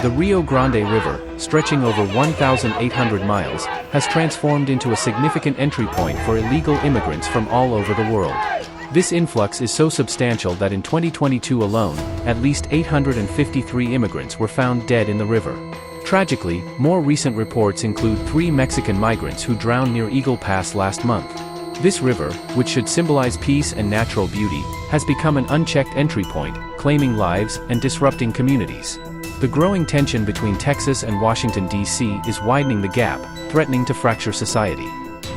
The Rio Grande River, stretching over 1,800 miles, has transformed into a significant entry point for illegal immigrants from all over the world. This influx is so substantial that in 2022 alone, at least 853 immigrants were found dead in the river. Tragically, more recent reports include 3 Mexican migrants who drowned near Eagle Pass last month. This river, which should symbolize peace and natural beauty, has become an unchecked entry point, claiming lives and disrupting communities. The growing tension between Texas and Washington, D.C. is widening the gap, threatening to fracture society.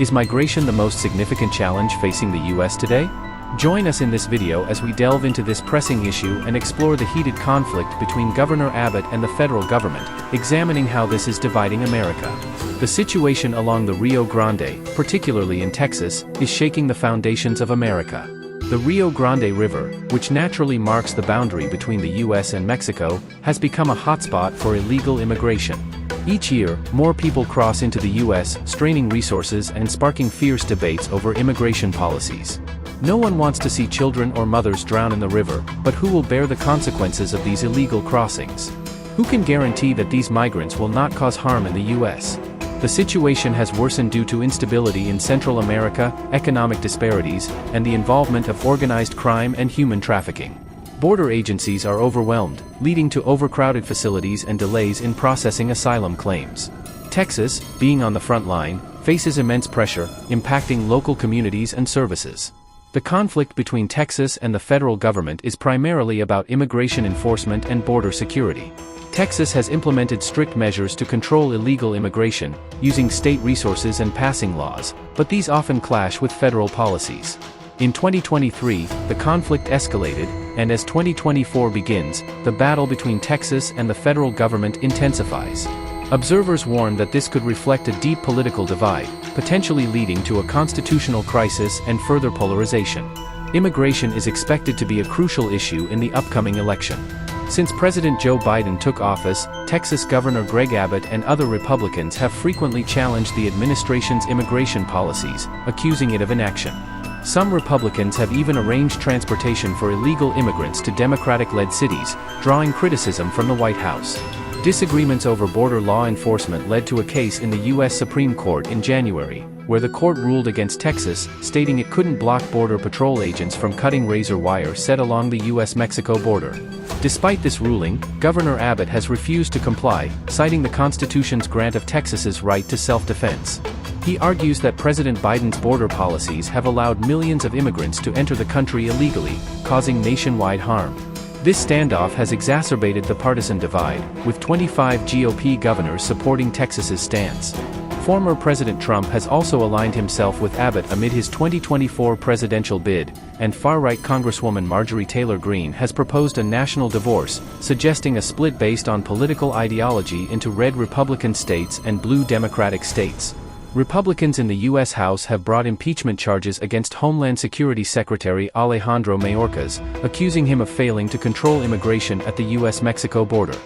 Is migration the most significant challenge facing the U.S. today? Join us in this video as we delve into this pressing issue and explore the heated conflict between Governor Abbott and the federal government, examining how this is dividing America. The situation along the Rio Grande, particularly in Texas, is shaking the foundations of America. The Rio Grande River, which naturally marks the boundary between the U.S. and Mexico, has become a hotspot for illegal immigration. Each year, more people cross into the U.S., straining resources and sparking fierce debates over immigration policies. No one wants to see children or mothers drown in the river, but who will bear the consequences of these illegal crossings? Who can guarantee that these migrants will not cause harm in the U.S.? The situation has worsened due to instability in Central America, economic disparities, and the involvement of organized crime and human trafficking. Border agencies are overwhelmed, leading to overcrowded facilities and delays in processing asylum claims. Texas, being on the front line, faces immense pressure, impacting local communities and services. The conflict between Texas and the federal government is primarily about immigration enforcement and border security. Texas has implemented strict measures to control illegal immigration, using state resources and passing laws, but these often clash with federal policies. In 2023, the conflict escalated, and as 2024 begins, the battle between Texas and the federal government intensifies. Observers warn that this could reflect a deep political divide, potentially leading to a constitutional crisis and further polarization. Immigration is expected to be a crucial issue in the upcoming election. Since President Joe Biden took office, Texas Governor Greg Abbott and other Republicans have frequently challenged the administration's immigration policies, accusing it of inaction. Some Republicans have even arranged transportation for illegal immigrants to Democratic-led cities, drawing criticism from the White House. Disagreements over border law enforcement led to a case in the U.S. Supreme Court in January, where the court ruled against Texas, stating it couldn't block Border Patrol agents from cutting razor wire set along the U.S.-Mexico border. Despite this ruling, Governor Abbott has refused to comply, citing the Constitution's grant of Texas's right to self-defense. He argues that President Biden's border policies have allowed millions of immigrants to enter the country illegally, causing nationwide harm. This standoff has exacerbated the partisan divide, with 25 GOP governors supporting Texas's stance. Former President Trump has also aligned himself with Abbott amid his 2024 presidential bid, and far-right Congresswoman Marjorie Taylor Greene has proposed a national divorce, suggesting a split based on political ideology into red Republican states and blue Democratic states. Republicans in the U.S. House have brought impeachment charges against Homeland Security Secretary Alejandro Mayorkas, accusing him of failing to control immigration at the U.S.-Mexico border.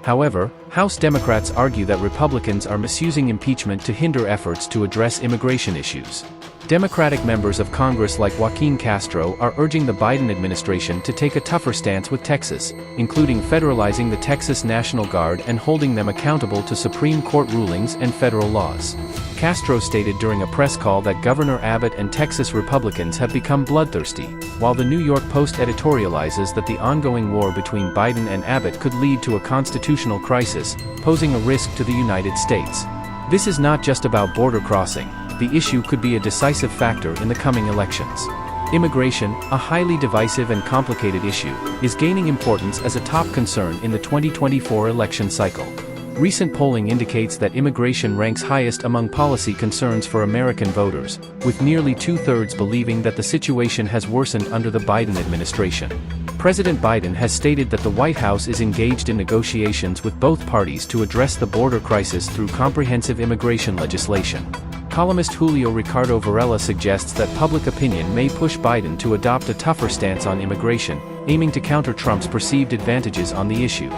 However, House Democrats argue that Republicans are misusing impeachment to hinder efforts to address immigration issues. Democratic members of Congress like Joaquin Castro are urging the Biden administration to take a tougher stance with Texas, including federalizing the Texas National Guard and holding them accountable to Supreme Court rulings and federal laws. Castro stated during a press call that Governor Abbott and Texas Republicans have become bloodthirsty, while the New York Post editorializes that the ongoing war between Biden and Abbott could lead to a constitutional crisis, posing a risk to the United States. This is not just about border crossing. The issue could be a decisive factor in the coming elections. Immigration, a highly divisive and complicated issue, is gaining importance as a top concern in the 2024 election cycle. Recent polling indicates that immigration ranks highest among policy concerns for American voters, with nearly two-thirds believing that the situation has worsened under the Biden administration. President Biden has stated that the White House is engaged in negotiations with both parties to address the border crisis through comprehensive immigration legislation. Columnist Julio Ricardo Varela suggests that public opinion may push Biden to adopt a tougher stance on immigration, aiming to counter Trump's perceived advantages on the issue.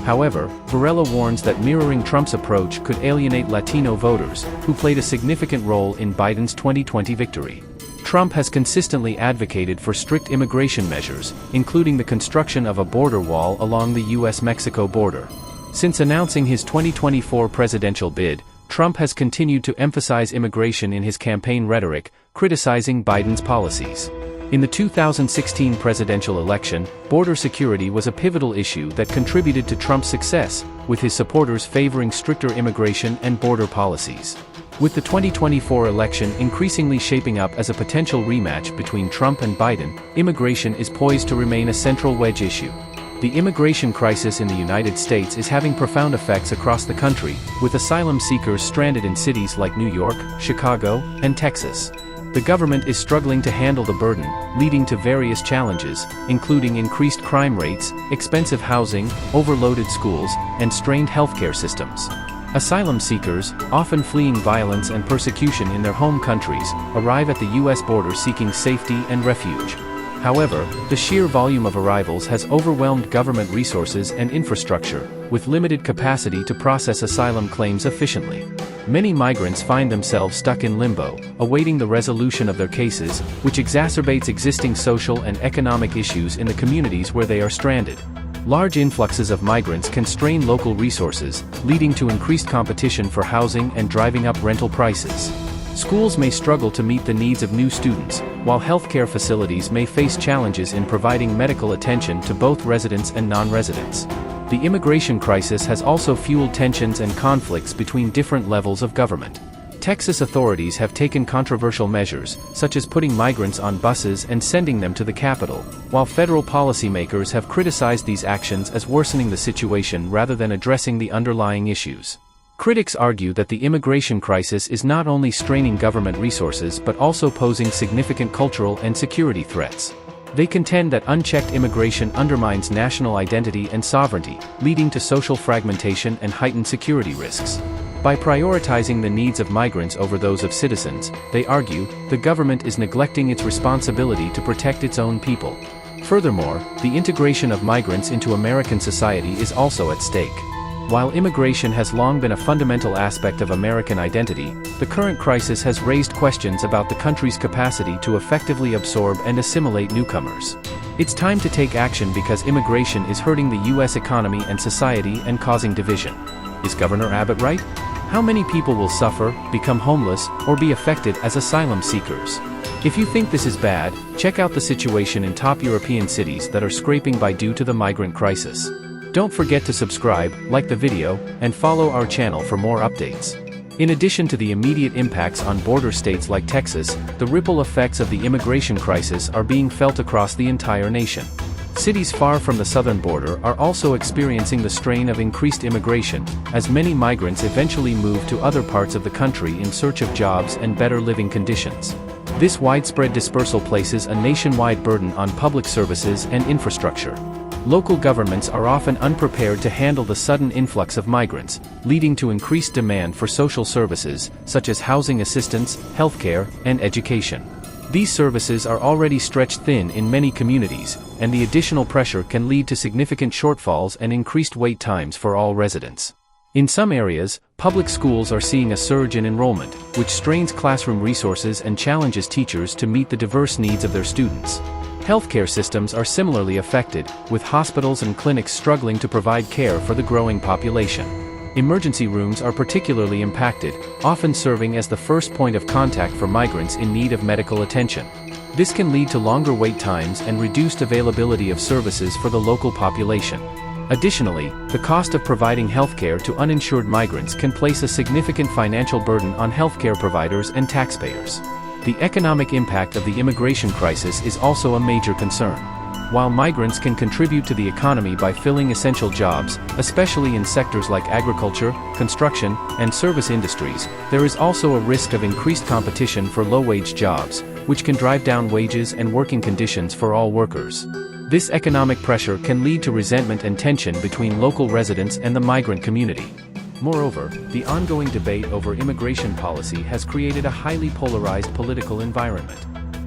However, Varela warns that mirroring Trump's approach could alienate Latino voters, who played a significant role in Biden's 2020 victory. Trump has consistently advocated for strict immigration measures, including the construction of a border wall along the U.S.-Mexico border. Since announcing his 2024 presidential bid, Trump has continued to emphasize immigration in his campaign rhetoric, criticizing Biden's policies. In the 2016 presidential election, border security was a pivotal issue that contributed to Trump's success, with his supporters favoring stricter immigration and border policies. With the 2024 election increasingly shaping up as a potential rematch between Trump and Biden, immigration is poised to remain a central wedge issue. The immigration crisis in the United States is having profound effects across the country, with asylum seekers stranded in cities like New York, Chicago, and Texas. The government is struggling to handle the burden, leading to various challenges, including increased crime rates, expensive housing, overloaded schools, and strained healthcare systems. Asylum seekers, often fleeing violence and persecution in their home countries, arrive at the U.S. border seeking safety and refuge. However, the sheer volume of arrivals has overwhelmed government resources and infrastructure, with limited capacity to process asylum claims efficiently. Many migrants find themselves stuck in limbo, awaiting the resolution of their cases, which exacerbates existing social and economic issues in the communities where they are stranded. Large influxes of migrants can strain local resources, leading to increased competition for housing and driving up rental prices. Schools may struggle to meet the needs of new students, while healthcare facilities may face challenges in providing medical attention to both residents and non-residents. The immigration crisis has also fueled tensions and conflicts between different levels of government. Texas authorities have taken controversial measures, such as putting migrants on buses and sending them to the capital, while federal policymakers have criticized these actions as worsening the situation rather than addressing the underlying issues. Critics argue that the immigration crisis is not only straining government resources but also posing significant cultural and security threats. They contend that unchecked immigration undermines national identity and sovereignty, leading to social fragmentation and heightened security risks. By prioritizing the needs of migrants over those of citizens, they argue, the government is neglecting its responsibility to protect its own people. Furthermore, the integration of migrants into American society is also at stake. While immigration has long been a fundamental aspect of American identity, the current crisis has raised questions about the country's capacity to effectively absorb and assimilate newcomers. It's time to take action because immigration is hurting the U.S. economy and society and causing division. Is Governor Abbott right? How many people will suffer, become homeless, or be affected as asylum seekers? If you think this is bad, check out the situation in top European cities that are scraping by due to the migrant crisis. Don't forget to subscribe, like the video, and follow our channel for more updates. In addition to the immediate impacts on border states like Texas, the ripple effects of the immigration crisis are being felt across the entire nation. Cities far from the southern border are also experiencing the strain of increased immigration, as many migrants eventually move to other parts of the country in search of jobs and better living conditions. This widespread dispersal places a nationwide burden on public services and infrastructure. Local governments are often unprepared to handle the sudden influx of migrants, leading to increased demand for social services, such as housing assistance, healthcare, and education. These services are already stretched thin in many communities, and the additional pressure can lead to significant shortfalls and increased wait times for all residents. In some areas, public schools are seeing a surge in enrollment, which strains classroom resources and challenges teachers to meet the diverse needs of their students. Healthcare systems are similarly affected, with hospitals and clinics struggling to provide care for the growing population. Emergency rooms are particularly impacted, often serving as the first point of contact for migrants in need of medical attention. This can lead to longer wait times and reduced availability of services for the local population. Additionally, the cost of providing healthcare to uninsured migrants can place a significant financial burden on healthcare providers and taxpayers. The economic impact of the immigration crisis is also a major concern. While migrants can contribute to the economy by filling essential jobs, especially in sectors like agriculture, construction, and service industries, there is also a risk of increased competition for low-wage jobs, which can drive down wages and working conditions for all workers. This economic pressure can lead to resentment and tension between local residents and the migrant community. Moreover, the ongoing debate over immigration policy has created a highly polarized political environment.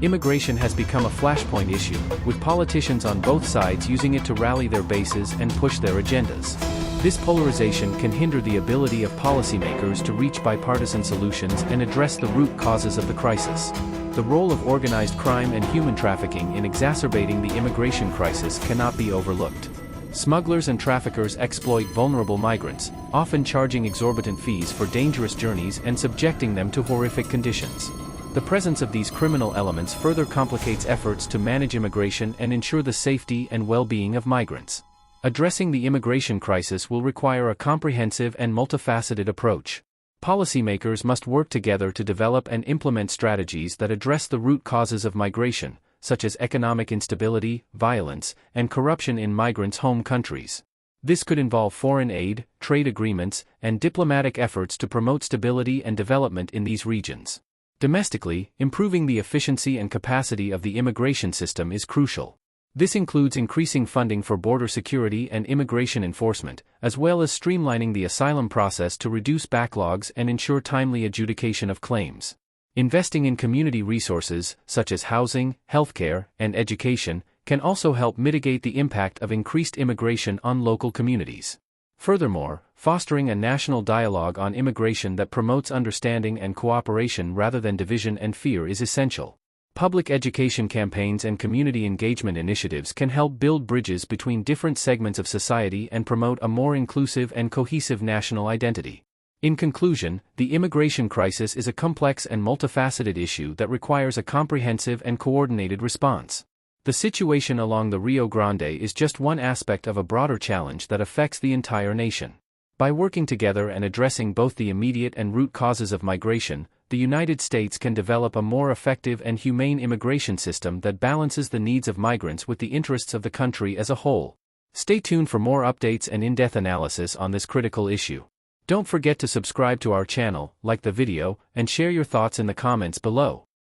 Immigration has become a flashpoint issue, with politicians on both sides using it to rally their bases and push their agendas. This polarization can hinder the ability of policymakers to reach bipartisan solutions and address the root causes of the crisis. The role of organized crime and human trafficking in exacerbating the immigration crisis cannot be overlooked. Smugglers and traffickers exploit vulnerable migrants, often charging exorbitant fees for dangerous journeys and subjecting them to horrific conditions. The presence of these criminal elements further complicates efforts to manage immigration and ensure the safety and well-being of migrants. Addressing the immigration crisis will require a comprehensive and multifaceted approach. Policymakers must work together to develop and implement strategies that address the root causes of migration, such as economic instability, violence, and corruption in migrants' home countries. This could involve foreign aid, trade agreements, and diplomatic efforts to promote stability and development in these regions. Domestically, improving the efficiency and capacity of the immigration system is crucial. This includes increasing funding for border security and immigration enforcement, as well as streamlining the asylum process to reduce backlogs and ensure timely adjudication of claims. Investing in community resources, such as housing, healthcare, and education, can also help mitigate the impact of increased immigration on local communities. Furthermore, fostering a national dialogue on immigration that promotes understanding and cooperation rather than division and fear is essential. Public education campaigns and community engagement initiatives can help build bridges between different segments of society and promote a more inclusive and cohesive national identity. In conclusion, the immigration crisis is a complex and multifaceted issue that requires a comprehensive and coordinated response. The situation along the Rio Grande is just one aspect of a broader challenge that affects the entire nation. By working together and addressing both the immediate and root causes of migration, the United States can develop a more effective and humane immigration system that balances the needs of migrants with the interests of the country as a whole. Stay tuned for more updates and in-depth analysis on this critical issue. Don't forget to subscribe to our channel, like the video, and share your thoughts in the comments below.